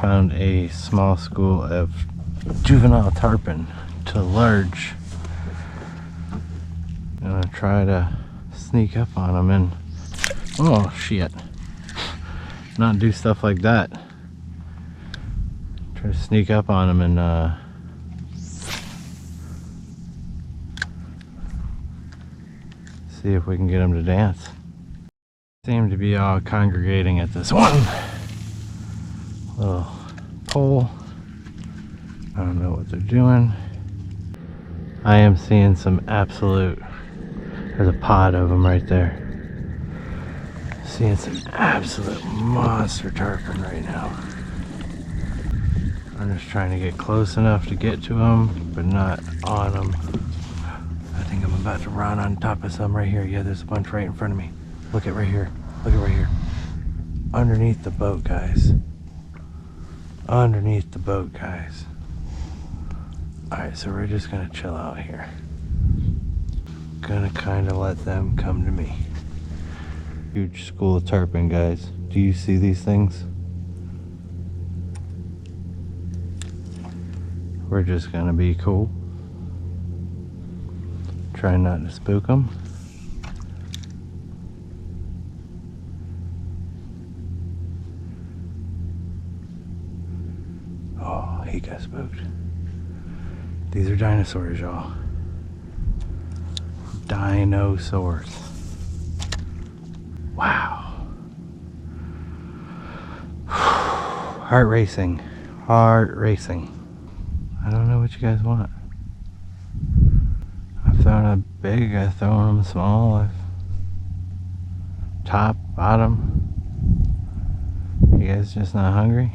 Found a small school of juvenile tarpon to large. I'm gonna try to sneak up on them and, oh shit, not do stuff like that. Try to sneak up on them and see if we can get them to dance. Seem to be all congregating at this one little pole. I don't know what they're doing. I am seeing some absolute, there's a pod of them right there. Seeing some absolute monster tarpon right now. I'm just trying to get close enough to get to them, but not on them. I think I'm about to run on top of some right here. Yeah, there's a bunch right in front of me. Look at right here. Look at right here. Underneath the boat, guys. Underneath the boat, guys. Alright, so we're just gonna chill out here. Gonna kinda let them come to me. Huge school of tarpon, guys. Do you see these things? We're just gonna be cool. Try not to spook them. Oh, he got spooked. These are dinosaurs, y'all. Dinosaurs. Wow. Heart racing. Heart racing. I don't know what you guys want. I've thrown them big, I've thrown them small, I've top, bottom. You guys just not hungry?